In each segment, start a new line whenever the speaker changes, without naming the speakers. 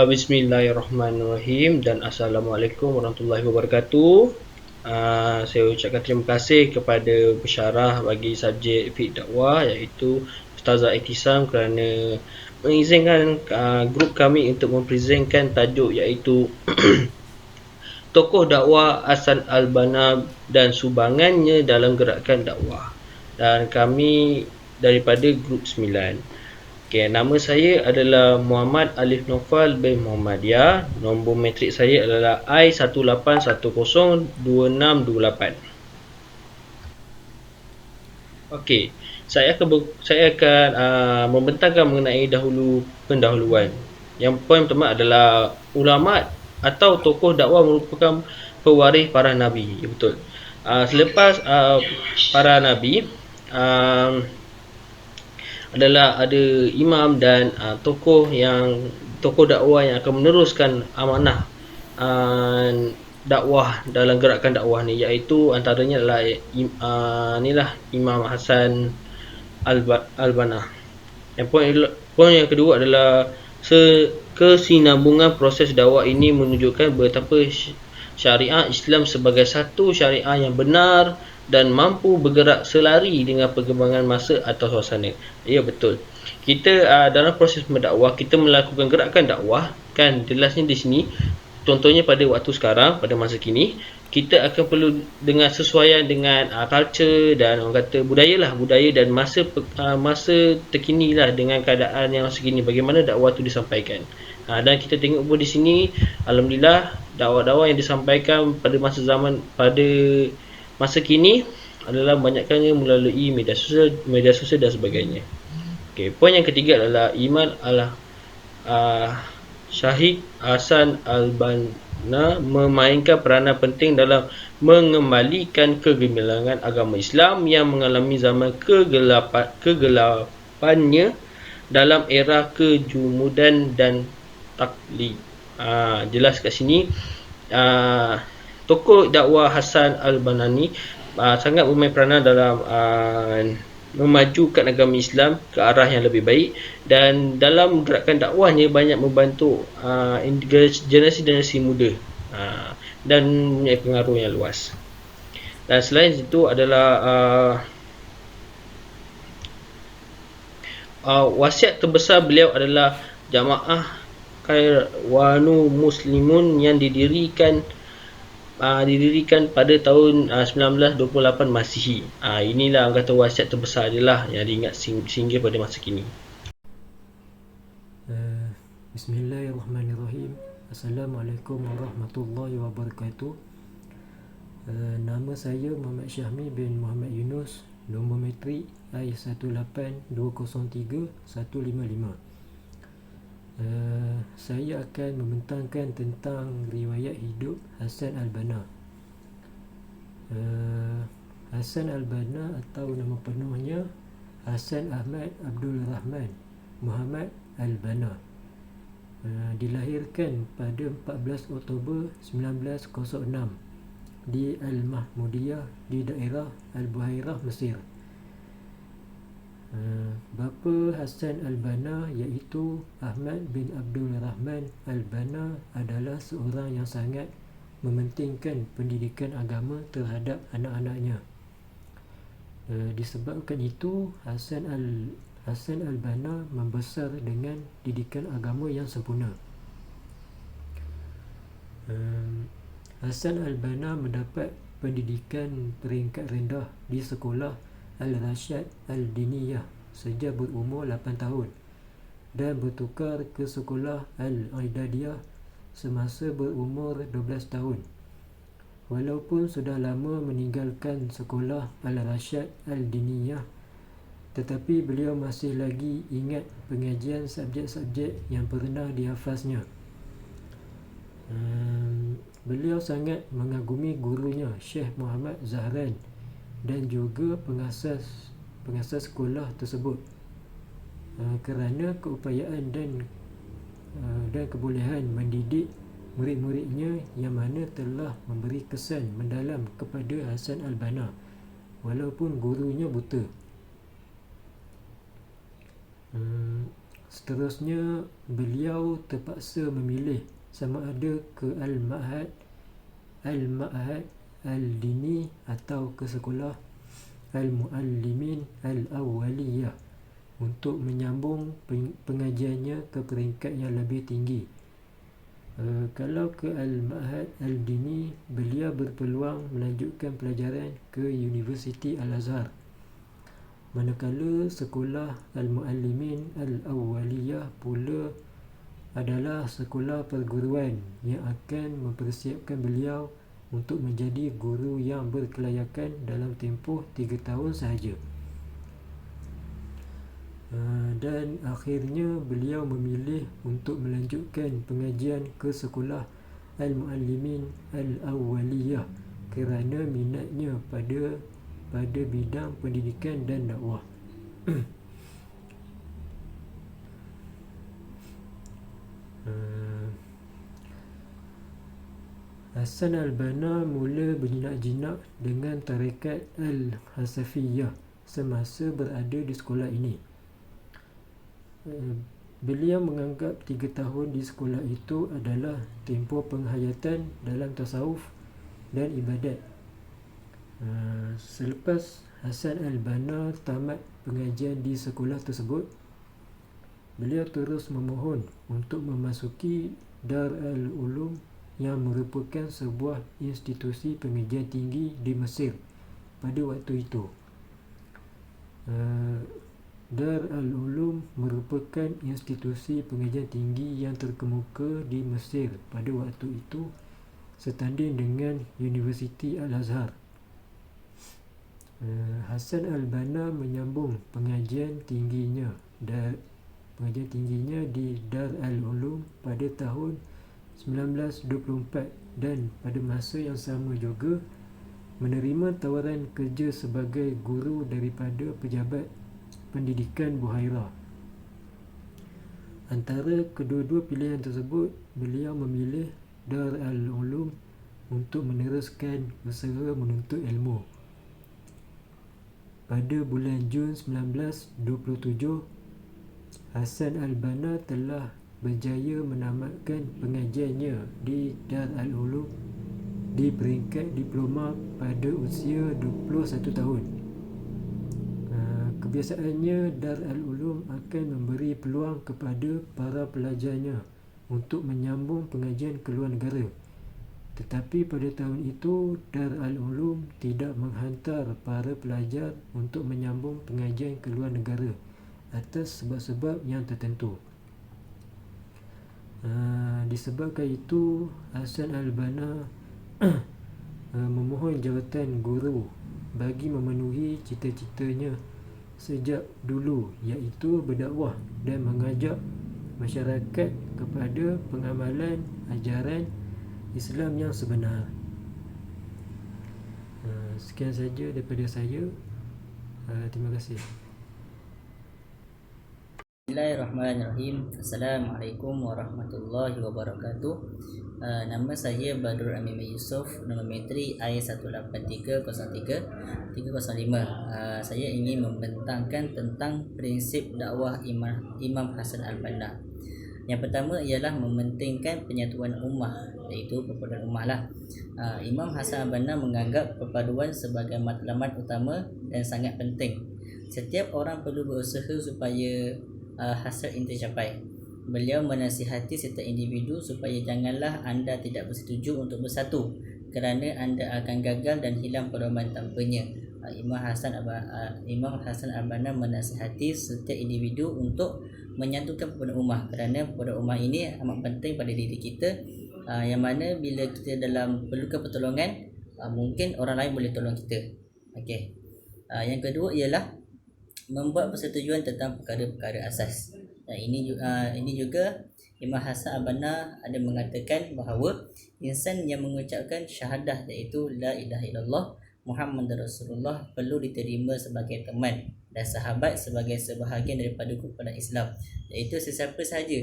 Bismillahirrahmanirrahim dan Assalamualaikum warahmatullahi wabarakatuh. Saya ucapkan terima kasih kepada pensyarah bagi subjek fiqh dakwah iaitu Ustazah Ihtisam kerana mengizinkan grup kami untuk mempresentkan tajuk iaitu tokoh dakwah Hasan al-Banna dan sumbangannya dalam gerakan dakwah. Dan kami daripada grup 9. Okay, nama saya adalah Muhammad Alif Nofal bin Muhammadiyah. Nombor matrik saya adalah I18102628. Okey, saya akan membentangkan mengenai pendahuluan. Yang poin pertama adalah ulama atau tokoh dakwah merupakan pewaris para nabi. Ya, betul. Selepas para nabi, adalah ada imam dan tokoh dakwah yang akan meneruskan amanah dakwah dalam gerakan dakwah ni, iaitu antaranya adalah inilah Imam Hasan al-Banna. Poin yang kedua adalah kesinambungan proses dakwah ini menunjukkan betapa syariat Islam sebagai satu syariat yang benar dan mampu bergerak selari dengan perkembangan masa atau suasana. Ya, betul. Kita dalam proses mendakwah, kita melakukan gerakan dakwah, kan jelasnya di sini. Contohnya pada waktu sekarang, pada masa kini, kita akan perlu dengan sesuaian dengan culture dan orang kata budaya dan masa terkini lah dengan keadaan yang masa kini, bagaimana dakwah tu disampaikan. Dan kita tengok pun di sini, alhamdulillah dakwah-dakwah yang disampaikan pada masa kini adalah banyakkannya melalui media sosial dan sebagainya. Okey, poin yang ketiga adalah iman Syahid Hasan al-Banna memainkan peranan penting dalam mengembalikan kegemilangan agama Islam yang mengalami zaman kegelapannya dalam era kejumudan dan taklid. Jelas kat sini, tokoh dakwah Hasan al-Banna ni sangat bermain peranan dalam memajukan agama Islam ke arah yang lebih baik, dan dalam gerakan dakwahnya banyak membantu generasi muda dan mempunyai pengaruh yang luas. Dan selain itu adalah wasiat terbesar beliau adalah Jamaah Khairwanu Muslimun yang didirikan pada tahun 1928 Masihi. Inilah orang kata wasiat terbesar dia lah yang diingat sehingga pada masa kini.
Bismillahirrahmanirrahim. Assalamualaikum warahmatullahi wabarakatuh. Nama saya Muhammad Syahmi bin Muhammad Yunus. Nombor matrik I18203155. Saya akan membentangkan tentang riwayat hidup Hasan al-Banna. Hasan al-Banna atau nama penuhnya Hasan Ahmad Abdul Rahman Muhammad al-Banna, dilahirkan pada 14 Oktober 1906 di Al-Mahmudiyah di daerah Al-Buhairah, Mesir. Bapa Hasan al-Banna iaitu Ahmad bin Abdul Rahman al-Banna adalah seorang yang sangat mementingkan pendidikan agama terhadap anak-anaknya. Disebabkan itu, Hasan al-Banna membesar dengan didikan agama yang sempurna. Hasan al-Banna mendapat pendidikan peringkat rendah di sekolah Al-Rashad Al-Diniyah sejak berumur 8 tahun dan bertukar ke sekolah Al-Idadiyah semasa berumur 12 tahun. Walaupun sudah lama meninggalkan sekolah Al-Rashad Al-Diniyah, tetapi beliau masih lagi ingat pengajian subjek-subjek yang pernah dihafaznya. Beliau sangat mengagumi gurunya Syekh Muhammad Zahran dan juga pengasas sekolah tersebut kerana keupayaan dan kebolehan mendidik murid-muridnya yang mana telah memberi kesan mendalam kepada Hasan al-Banna walaupun gurunya buta. Seterusnya, beliau terpaksa memilih sama ada ke Al-Ma'had Al-Dini atau ke sekolah Al-Muallimin Al-Awwaliyah untuk menyambung pengajiannya ke peringkat yang lebih tinggi. Kalau ke Al-Ma'had Al-Dini, beliau berpeluang melanjutkan pelajaran ke Universiti Al-Azhar. Manakala sekolah Al-Muallimin Al-Awwaliyah pula adalah sekolah perguruan yang akan mempersiapkan beliau untuk menjadi guru yang berkelayakan dalam tempoh 3 tahun sahaja. Dan akhirnya beliau memilih untuk melanjutkan pengajian ke sekolah Al-Muallimin Al-Awwaliyah kerana minatnya pada bidang pendidikan dan dakwah. Hasan al-Banna mula berjinak-jinak dengan tarekat Al-Hasafiyah semasa berada di sekolah ini. Beliau menganggap 3 tahun di sekolah itu adalah tempoh penghayatan dalam tasawuf dan ibadat. Selepas Hasan al-Banna tamat pengajian di sekolah tersebut, beliau terus memohon untuk memasuki Dar al-Ulum yang merupakan sebuah institusi pengajian tinggi di Mesir pada waktu itu. Dar al-Ulum merupakan institusi pengajian tinggi yang terkemuka di Mesir pada waktu itu, setanding dengan Universiti Al-Azhar. Hasan al-Banna menyambung pengajian tingginya di Dar al-Ulum pada tahun 1924 dan pada masa yang sama juga menerima tawaran kerja sebagai guru daripada pejabat pendidikan Buhairah. Antara kedua-dua pilihan tersebut, beliau memilih Dar al-Ulum untuk meneruskan usaha menuntut ilmu. Pada bulan Jun 1927, Hasan al-Banna telah berjaya menamatkan pengajiannya di Dar al-Ulum di peringkat diploma pada usia 21 tahun. Kebiasaannya, Dar al-Ulum akan memberi peluang kepada para pelajarnya untuk menyambung pengajian ke luar negara. Tetapi pada tahun itu, Dar al-Ulum tidak menghantar para pelajar untuk menyambung pengajian ke luar negara atas sebab-sebab yang tertentu. Disebabkan itu, Hasan al-Banna memohon jawatan guru bagi memenuhi cita-citanya sejak dulu, iaitu berdakwah dan mengajak masyarakat kepada pengamalan ajaran Islam yang sebenar. Sekian saja daripada saya. Terima kasih.
Bismillahirrahmanirrahim. Assalamualaikum warahmatullahi wabarakatuh. Nama saya Badrul Amin Yusof, nombor menteri I18303-305. Saya ingin membentangkan tentang prinsip dakwah Imam Hasan al-Banna. Yang pertama ialah mementingkan penyatuan ummah, iaitu perpaduan ummah lah. Imam Hasan al-Banna menganggap perpaduan sebagai matlamat utama dan sangat penting. Setiap orang perlu berusaha supaya hasrat ini tercapai. Beliau menasihati setiap individu supaya janganlah anda tidak bersetuju untuk bersatu, kerana anda akan gagal dan hilang pedoman tanpanya. Imam Hasan al-Banna menasihati setiap individu untuk menyatukan perpaduan ummah, kerana perpaduan ummah ini amat penting pada diri kita, yang mana bila kita dalam perlukan pertolongan, mungkin orang lain boleh tolong kita. Okey. Yang kedua ialah membuat persetujuan tentang perkara-perkara asas. Ini juga Imam Hasan al-Banna ada mengatakan bahawa insan yang mengucapkan syahadah, iaitu la ilaha illallah Muhammadur Rasulullah, perlu diterima sebagai teman dan sahabat sebagai sebahagian daripada kumpulan Islam, iaitu sesiapa sahaja,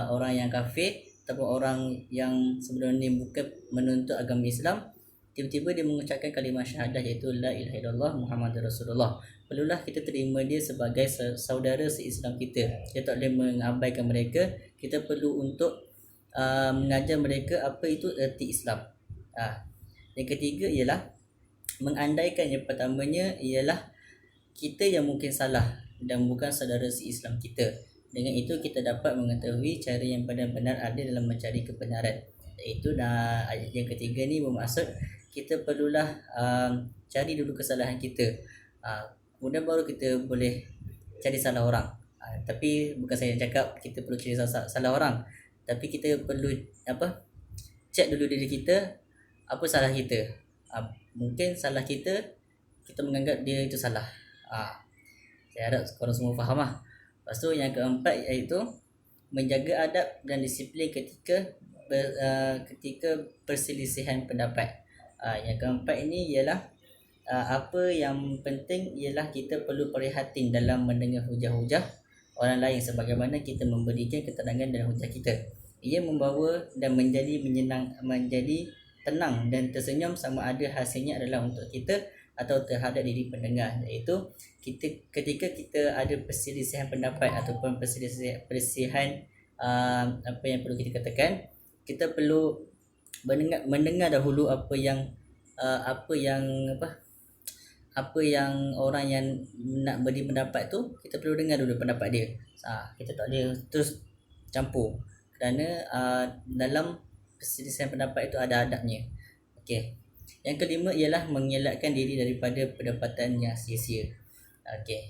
orang yang kafir ataupun orang yang sebenarnya bukan menuntut agama Islam, tiba-tiba dia mengucapkan kalimah syahadah iaitu la ilaha illallah Muhammadur Rasulullah, perlulah kita terima dia sebagai saudara se-Islam kita. Kita tak boleh mengabaikan mereka. Kita perlu untuk mengajar mereka apa itu erti Islam. Yang ketiga ialah mengandaikan. Yang pertamanya ialah kita yang mungkin salah dan bukan saudara se-Islam kita. Dengan itu kita dapat mengetahui cara yang benar-benar ada dalam mencari kebenaran. Iaitu ayat yang ketiga ni bermaksud kita perlulah cari dulu kesalahan kita. Kemudian baru kita boleh cari salah orang. Tapi bukan saya cakap kita perlu cari salah orang, tapi kita perlu cek dulu diri kita, apa salah kita. Mungkin salah kita menganggap dia itu salah. Saya harap korang semua faham lah. Lepas tu yang keempat iaitu menjaga adab dan disiplin ketika perselisihan pendapat. Yang keempat ini ialah apa yang penting ialah kita perlu prihatin dalam mendengar hujah-hujah orang lain sebagaimana kita memberikan keterangan dan hujah kita. Ia membawa dan menjadi tenang dan tersenyum sama ada hasilnya adalah untuk kita atau terhadap diri pendengar. Iaitu ketika kita ada perselisihan pendapat ataupun perselisihan apa yang perlu kita katakan, kita perlu mendengar dahulu apa yang orang yang nak beri pendapat tu, kita perlu dengar dulu pendapat dia. Kita tak boleh terus campur kerana dalam perselisihan pendapat itu ada adabnya. Okey. Yang kelima ialah mengelakkan diri daripada perdebatan yang sia-sia. Okey.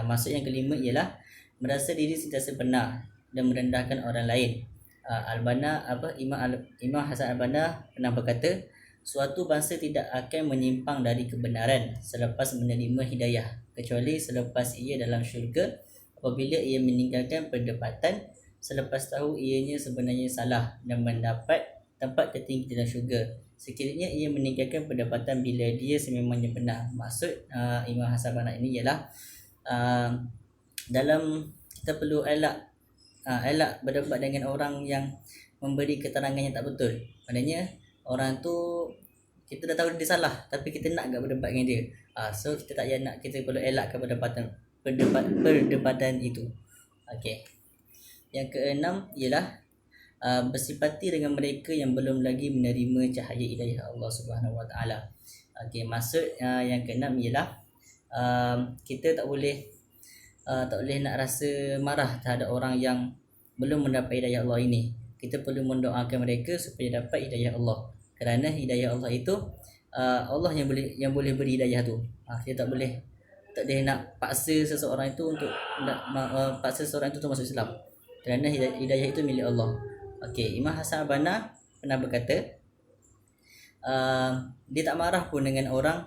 Maksud yang kelima ialah merasa diri sentiasa benar dan merendahkan orang lain. Imam Hasan Al-Banna pernah berkata, suatu bangsa tidak akan menyimpang dari kebenaran selepas menerima hidayah, kecuali selepas ia dalam syurga apabila ia meninggalkan perdebatan selepas tahu ianya sebenarnya salah dan mendapat tempat tertinggi dalam syurga. Sekiranya ia meninggalkan perdebatan bila dia sememangnya benar. Maksud Imam Hasan Al-Banna ini ialah dalam kita perlu elak berdebat dengan orang yang memberi keterangan yang tak betul. Maknanya orang tu kita dah tahu dia salah tapi kita nak agak berdebat dengan dia. So kita tak payah nak, kita perlu elakkan perdebatan itu. Okey. Yang keenam ialah bersipati dengan mereka yang belum lagi menerima cahaya hidayah Allah Subhanahu Wa Taala. Okey, maksud yang keenam ialah kita tak boleh nak rasa marah terhadap orang yang belum mendapat hidayah Allah ini. Kita perlu mendoakan mereka supaya dapat hidayah Allah. Kerana hidayah Allah itu Allah yang boleh beri hidayah tu. Kita tak boleh nak paksa seseorang itu untuk masuk Islam. Kerana hidayah itu milik Allah. Okey, Imam Hasan Al-Banna pernah berkata, dia tak marah pun dengan orang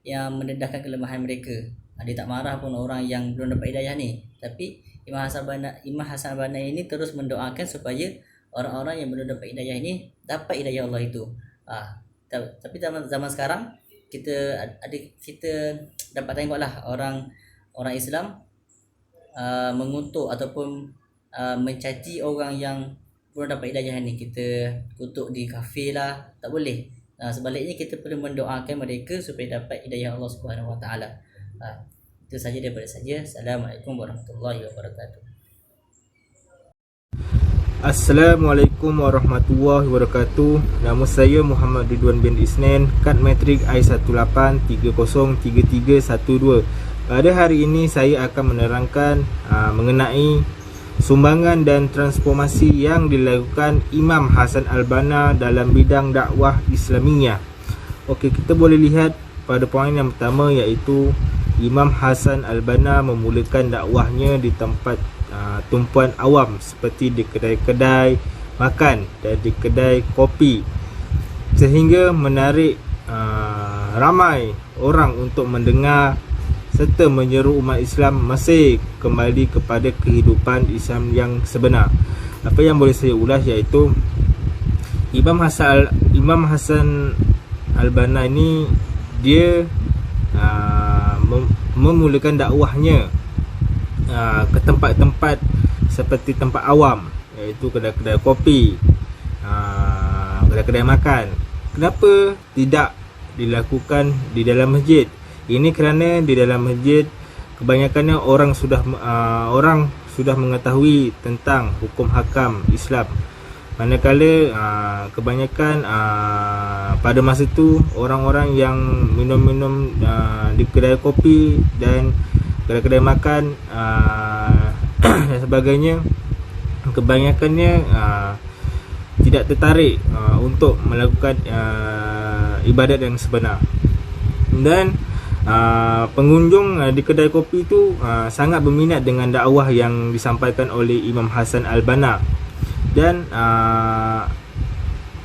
yang mendedahkan kelemahan mereka. Dia tak marah pun orang yang belum dapat hidayah ni. Tapi Imam Hasan Al-Banna ini terus mendoakan supaya orang-orang yang belum dapat hidayah ini dapat hidayah Allah itu. Tapi zaman sekarang kita dapat tengoklah orang Islam mengutuk ataupun mencaci orang yang belum dapat hidayah ni. Kita kutuk di kafe lah, tak boleh. Sebaliknya kita perlu mendoakan mereka supaya dapat hidayah Allah Subhanahu Wa Taala. Itu saja daripada saya. Assalamualaikum warahmatullahi wabarakatuh.
Assalamualaikum warahmatullahi wabarakatuh. Nama saya Muhammad Ridwan bin Isnin, kad matrik I18303312. Pada hari ini saya akan menerangkan mengenai sumbangan dan transformasi yang dilakukan Imam Hasan Al-Banna dalam bidang dakwah Islamiyah. Okey, kita boleh lihat pada poin yang pertama iaitu Imam Hasan Al-Banna memulakan dakwahnya di tempat tumpuan awam seperti di kedai-kedai makan dan di kedai kopi, sehingga menarik ramai orang untuk mendengar serta menyeru umat Islam masih kembali kepada kehidupan Islam yang sebenar. Apa yang boleh saya ulas iaitu Imam Hasan Al-Banna ini dia memulakan dakwahnya ke tempat-tempat seperti tempat awam, iaitu kedai-kedai kopi, kedai-kedai makan, Kenapa tidak dilakukan di dalam masjid? Ini kerana di dalam masjid kebanyakannya orang sudah mengetahui tentang hukum hakam Islam. Manakala kebanyakan pada masa itu orang-orang yang minum-minum di kedai kopi dan kedai-kedai makan dan sebagainya, kebanyakannya tidak tertarik untuk melakukan ibadat yang sebenar. Dan pengunjung di kedai kopi itu sangat berminat dengan dakwah yang disampaikan oleh Imam Hasan Al-Banna. Dan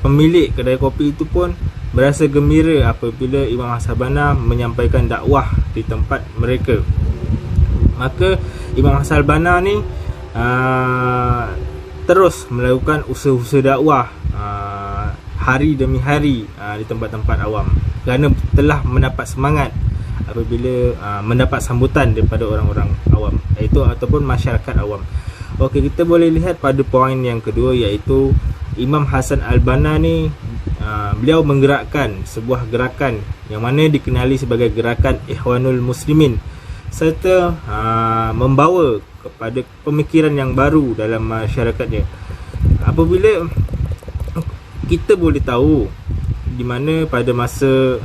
pemilik kedai kopi itu pun berasa gembira apabila Imam Hasan Al-Banna menyampaikan dakwah di tempat mereka. Maka Imam Hasan Al-Banna ni terus melakukan usaha-usaha dakwah hari demi hari di tempat-tempat awam, kerana telah mendapat semangat apabila mendapat sambutan daripada orang-orang awam, iaitu ataupun masyarakat awam. Okey, kita boleh lihat pada poin yang kedua, iaitu Imam Hasan Al-Banna ni beliau menggerakkan sebuah gerakan yang mana dikenali sebagai gerakan Ikhwanul Muslimin, serta membawa kepada pemikiran yang baru dalam masyarakatnya. Apabila kita boleh tahu di mana pada masa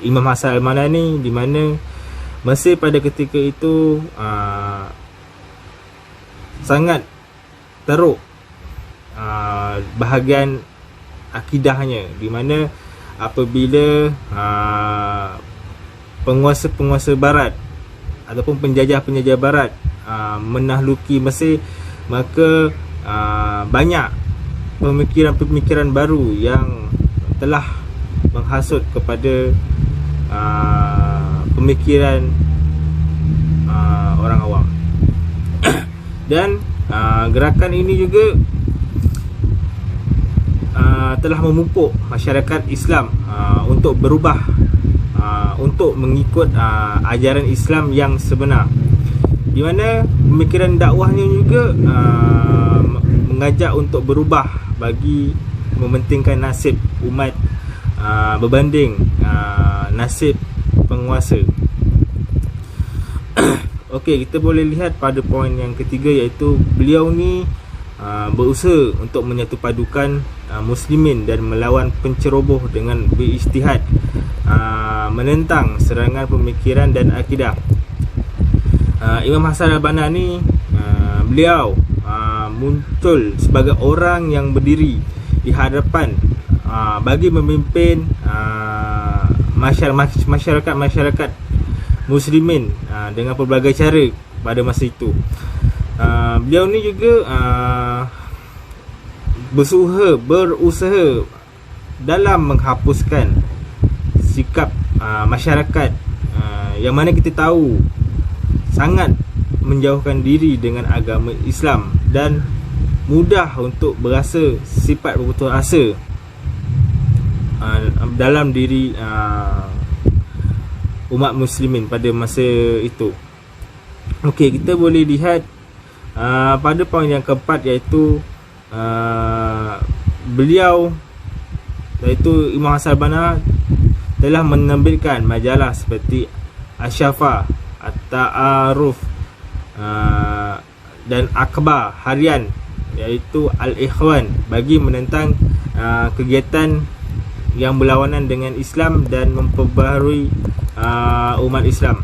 Imam Hasan Al-Banna ni, di mana Mesir pada ketika itu sangat teruk bahagian akidahnya, di mana apabila penguasa-penguasa barat ataupun penjajah-penjajah barat menahluki Mesir, maka banyak pemikiran-pemikiran baru yang telah menghasut kepada pemikiran orang awam. Dan gerakan ini juga telah memupuk masyarakat Islam untuk berubah, untuk mengikut ajaran Islam yang sebenar, di mana pemikiran dakwahnya juga mengajak untuk berubah bagi mementingkan nasib umat berbanding nasib penguasa. Okey, kita boleh lihat pada poin yang ketiga, iaitu beliau ni berusaha untuk menyatupadukan muslimin dan melawan penceroboh dengan berijtihad menentang serangan pemikiran dan akidah. Imam Hasan Al-Banna ni beliau muncul sebagai orang yang berdiri di hadapan bagi memimpin masyarakat muslimin dengan pelbagai cara pada masa itu. Beliau ni juga berusaha dalam menghapuskan sikap masyarakat yang mana kita tahu sangat menjauhkan diri dengan agama Islam dan mudah untuk berasa sifat berputus asa dalam diri umat muslimin pada masa itu. Okey, kita boleh lihat pada poin yang keempat, iaitu beliau, iaitu Imam Hasan Al-Banna telah menerbitkan majalah seperti Asy-Syafa, At-Ta'aruf dan akhbar harian, iaitu Al-Ikhwan, bagi menentang kegiatan yang berlawanan dengan Islam dan memperbaharui umat Islam.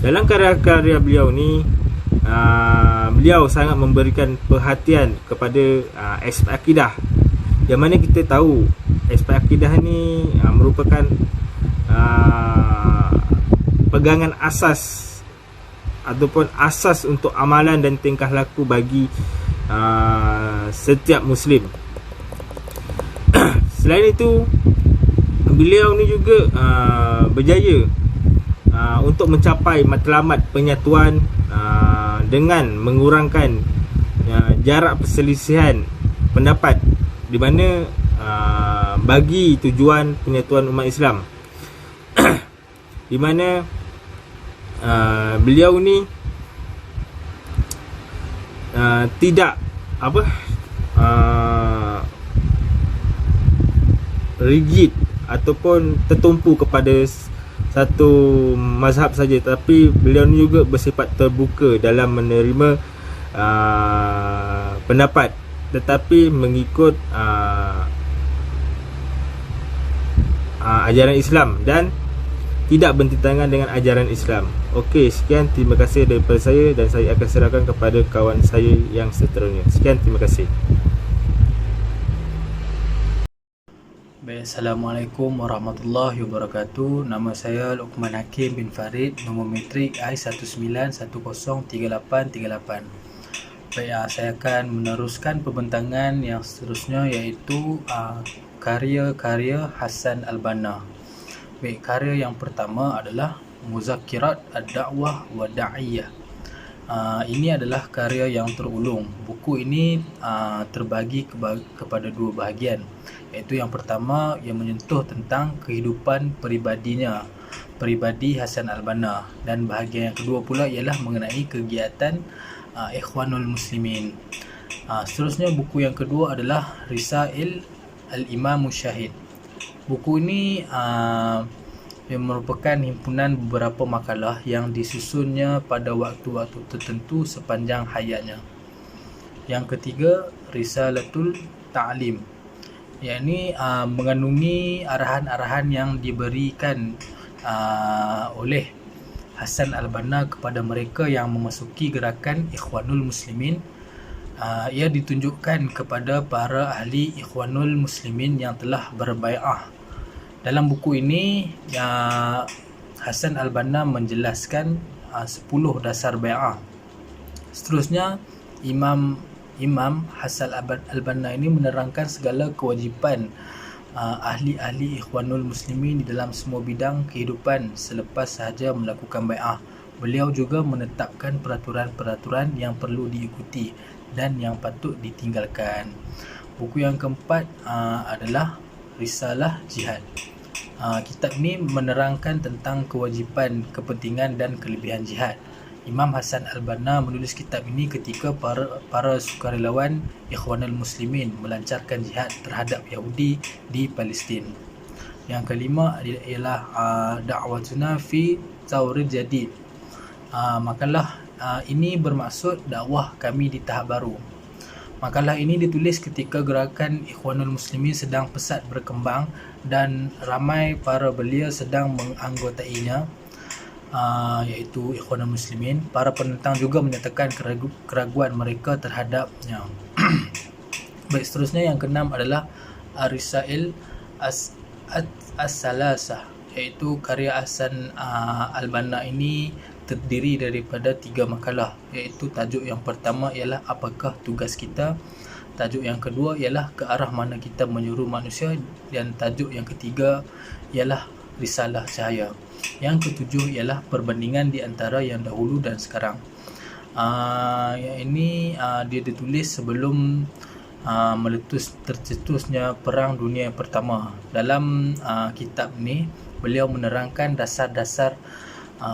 Dalam karya-karya beliau ni, beliau sangat memberikan perhatian kepada aspek akidah, yang mana kita tahu aspek akidah ni merupakan pegangan asas ataupun asas untuk amalan dan tingkah laku bagi setiap muslim. Selain itu, beliau ni juga berjaya untuk mencapai matlamat penyatuan dengan mengurangkan jarak perselisihan pendapat, di mana bagi tujuan penyatuan umat Islam di mana beliau ni tidak rigid ataupun tertumpu kepada satu mazhab saja, tapi beliau ni juga bersifat terbuka dalam menerima pendapat, tetapi mengikut ajaran Islam dan tidak bertentangan dengan ajaran Islam. Okey, sekian, terima kasih daripada saya dan saya akan serahkan kepada kawan saya yang seterusnya. Sekian, terima kasih.
Baik, Assalamualaikum warahmatullahi wabarakatuh. Nama saya Luqman Hakim bin Farid, nombor metrik I19103838. Baik, saya akan meneruskan pembentangan yang seterusnya, iaitu karya-karya Hasan al-Banna. Baik, karya yang pertama adalah Muzakkirat Ad-Da'wah wa Da'iyah. Ini adalah karya yang terulung. Buku ini terbagi kepada dua bahagian, iaitu yang pertama yang menyentuh tentang kehidupan peribadi Hasan al-Banna, dan bahagian yang kedua pula ialah mengenai kegiatan Ikhwanul Muslimin. Seterusnya, buku yang kedua adalah Risail Al-Imam Syahid. Buku ini yang merupakan himpunan beberapa makalah yang disusunnya pada waktu-waktu tertentu sepanjang hayatnya. Yang ketiga, Risalatul Ta'lim, yakni mengandungi arahan-arahan yang diberikan oleh Hasan al-Banna kepada mereka yang memasuki gerakan Ikhwanul Muslimin. Ia ditunjukkan kepada para ahli Ikhwanul Muslimin yang telah berbai'ah. Dalam buku ini, Hasan al-Banna menjelaskan 10 dasar bai'ah. Seterusnya, Imam Hasan al-Banna ini menerangkan segala kewajipan ahli-ahli Ikhwanul Muslimin di dalam semua bidang kehidupan selepas sahaja melakukan bai'ah. Beliau juga menetapkan peraturan-peraturan yang perlu diikuti dan yang patut ditinggalkan. Buku yang keempat adalah Risalah Jihad. Kitab ini menerangkan tentang kewajipan, kepentingan dan kelebihan jihad. Imam Hasan al-Banna menulis kitab ini ketika para sukarelawan Ikhwanul Muslimin melancarkan jihad terhadap Yahudi di Palestin. Yang kelima ialah Da'watuna fi Taurid Jadid. Makalah ini bermaksud dakwah kami di tahap baru. Makalah ini ditulis ketika gerakan Ikhwanul Muslimin sedang pesat berkembang dan ramai para belia sedang menganggotainya, iaitu Ikhwanul Muslimin. Para penentang juga menyatakan keraguan mereka terhadapnya. Baik, seterusnya yang keenam adalah Risail As-Salasah, iaitu karya Hasan al-Banna ini terdiri daripada 3 makalah, iaitu tajuk yang pertama ialah apakah tugas kita, tajuk yang kedua ialah ke arah mana kita menyuruh manusia, dan tajuk yang ketiga ialah Risalah Cahaya. Yang ketujuh ialah perbandingan di antara yang dahulu dan sekarang. Yang ini dia ditulis sebelum tercetusnya Perang Dunia Pertama. Dalam kitab ni beliau menerangkan dasar-dasar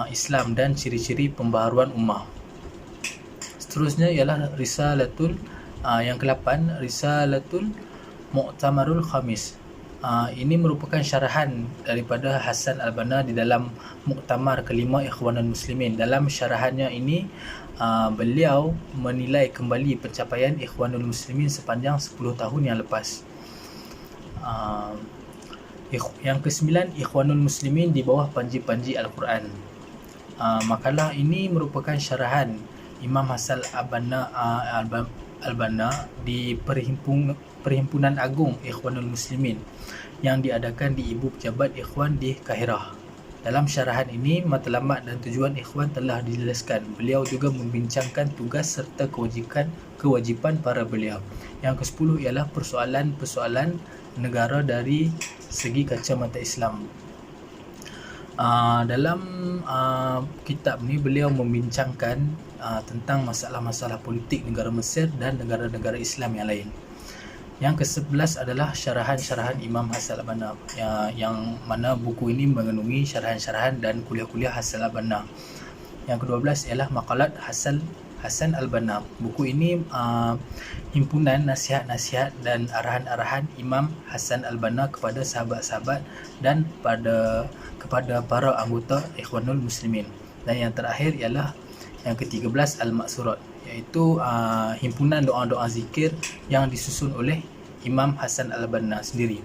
Islam dan ciri-ciri pembaharuan ummah. Seterusnya ialah Risalatul yang ke-8, Risalatul Mu'tamarul Khamis. Ini merupakan syarahan daripada Hasan al-Banna di dalam Muktamar kelima Ikhwanul Muslimin. Dalam syarahannya ini beliau menilai kembali pencapaian Ikhwanul Muslimin sepanjang 10 tahun yang lepas. Yang ke-9, Ikhwanul Muslimin di bawah panji-panji Al-Quran. Makalah ini merupakan syarahan Imam Hasan al-Banna di Perhimpunan Agung Ikhwanul Muslimin yang diadakan di Ibu Pejabat Ikhwan di Kahirah. Dalam syarahan ini, matlamat dan tujuan Ikhwan telah dijelaskan. Beliau juga membincangkan tugas serta kewajipan para beliau. Yang ke-10 ialah persoalan-persoalan negara dari segi kacamata Islam. Dalam kitab ni beliau membincangkan tentang masalah-masalah politik negara Mesir dan negara-negara Islam yang lain. Yang ke-11 adalah syarahan-syarahan Imam Hasan al-Banna, yang mana buku ini mengandungi syarahan-syarahan dan kuliah-kuliah Hasan al-Banna. Yang ke-12 ialah maqalat Hasan Hasan Al-Banna. Buku ini himpunan nasihat-nasihat dan arahan-arahan Imam Hasan Al-Banna kepada sahabat-sahabat dan kepada para anggota Ikhwanul Muslimin. Dan yang terakhir ialah yang ke-13 Al-Maksurat, iaitu himpunan doa-doa zikir yang disusun oleh Imam Hasan Al-Banna sendiri.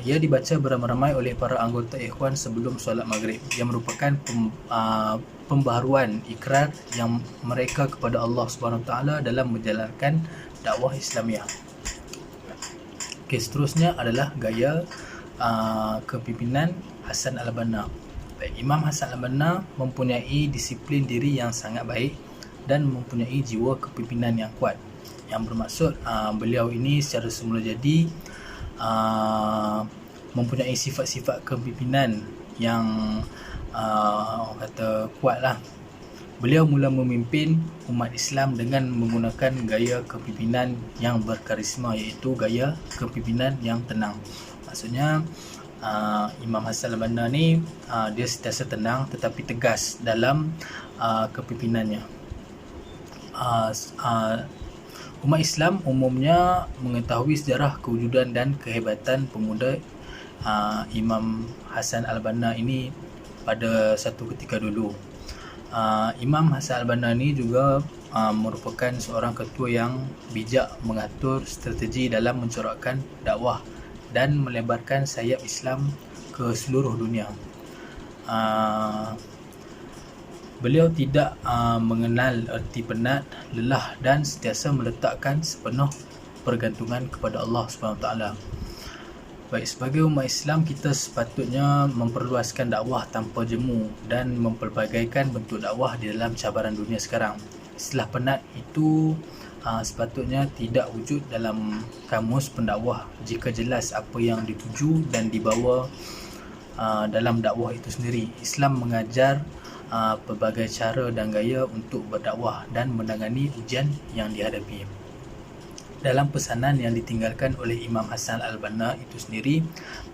Ia dibaca beramai-ramai oleh para anggota Ikhwan sebelum solat maghrib, yang merupakan pembaharuan ikrar yang mereka kepada Allah SWT dalam menjalankan dakwah Islamiah. Okey, seterusnya adalah gaya kepimpinan Hasan Al-Banna. Imam Hasan Al-Banna mempunyai disiplin diri yang sangat baik dan mempunyai jiwa kepimpinan yang kuat, yang bermaksud beliau ini secara semula jadi mempunyai sifat-sifat kepimpinan yang orang kata kuatlah. Beliau mula memimpin umat Islam dengan menggunakan gaya kepimpinan yang berkarisma, iaitu gaya kepimpinan yang tenang. Maksudnya Imam Hasan Al-Banna ni dia sentiasa tenang tetapi tegas dalam kepimpinannya. Umat Islam umumnya mengetahui sejarah kewujudan dan kehebatan pemuda Imam Hasan Al-Banna ini pada satu ketika dulu. Imam Hasan Al-Banna ini juga merupakan seorang ketua yang bijak mengatur strategi dalam mencorakkan dakwah dan melebarkan sayap Islam ke seluruh dunia. Beliau tidak mengenal erti penat, lelah dan sentiasa meletakkan sepenuh pergantungan kepada Allah SWT. Baik, sebagai umat Islam, kita sepatutnya memperluaskan dakwah tanpa jemu dan mempelbagaikan bentuk dakwah di dalam cabaran dunia sekarang. Istilah penat itu sepatutnya tidak wujud dalam kamus pendakwah jika jelas apa yang dituju dan dibawa dalam dakwah itu sendiri. Islam mengajar pelbagai cara dan gaya untuk berdakwah dan menangani ujian yang dihadapi. Dalam pesanan yang ditinggalkan oleh Imam Hasan Al-Banna itu sendiri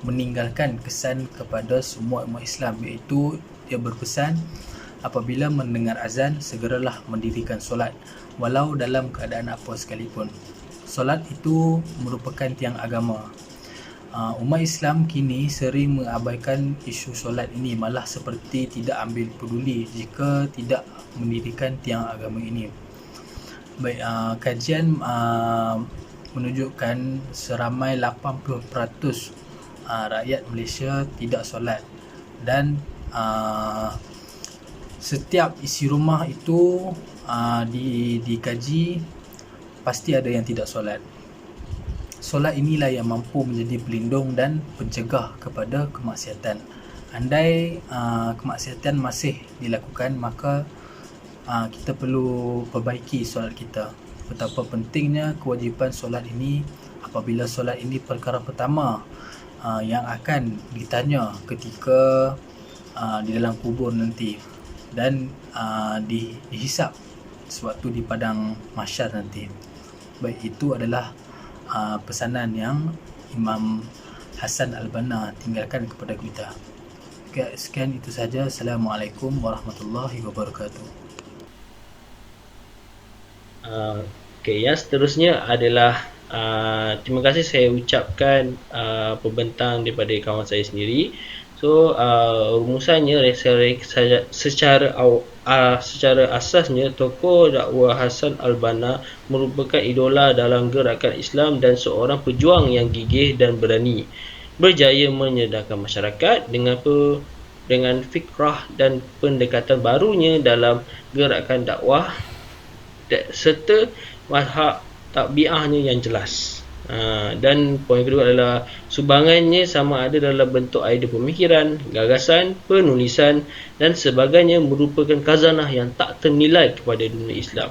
meninggalkan kesan kepada semua umat Islam, iaitu dia berpesan apabila mendengar azan segeralah mendirikan solat walau dalam keadaan apa sekalipun. Solat itu merupakan tiang agama. Umat Islam kini sering mengabaikan isu solat ini, malah seperti tidak ambil peduli jika tidak mendirikan tiang agama ini. Baik, kajian menunjukkan seramai 80% rakyat Malaysia tidak solat, dan setiap isi rumah itu dikaji pasti ada yang tidak solat. Solat inilah yang mampu menjadi pelindung dan pencegah kepada kemaksiatan. Andai kemaksiatan masih dilakukan, maka kita perlu perbaiki solat kita. Betapa pentingnya kewajipan solat ini, apabila solat ini perkara pertama yang akan ditanya ketika di dalam kubur nanti, dan dihisap sewaktu di padang mahsyar nanti. Baik, itu adalah pesanan yang Imam Hasan Al-Banna tinggalkan kepada kita. Okay, sekian itu saja. Assalamualaikum warahmatullahi wabarakatuh.
Okay, yang seterusnya adalah terima kasih saya ucapkan pembentang daripada kawan saya sendiri. So rumusannya secara asasnya tokoh dakwah Hasan Al-Banna merupakan idola dalam gerakan Islam dan seorang pejuang yang gigih dan berani, berjaya menyedarkan masyarakat dengan fikrah dan pendekatan barunya dalam gerakan dakwah serta mazhab takbiahnya yang jelas. Dan poin kedua adalah sumbangannya sama ada dalam bentuk idea pemikiran, gagasan, penulisan dan sebagainya merupakan khazanah yang tak ternilai kepada dunia Islam.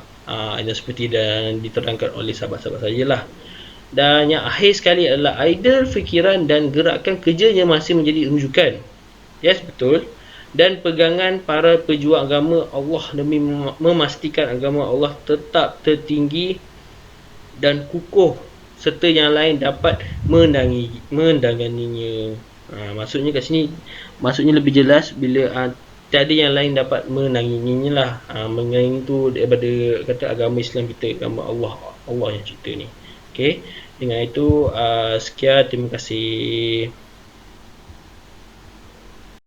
Yang seperti dan diterangkan oleh sahabat-sahabat sajalah. Dan yang akhir sekali adalah idea, fikiran dan gerakan kerjanya masih menjadi rujukan. Yes, betul. Dan pegangan para pejuang agama Allah demi memastikan agama Allah tetap tertinggi dan kukuh serta yang lain dapat mendanganinya. Maksudnya kat sini, maksudnya lebih jelas bila tiada yang lain dapat menandinginya lah. Mengenai itu daripada kata agama Islam kita, agama Allah yang cerita ni. Okey, dengan itu sekian, terima kasih.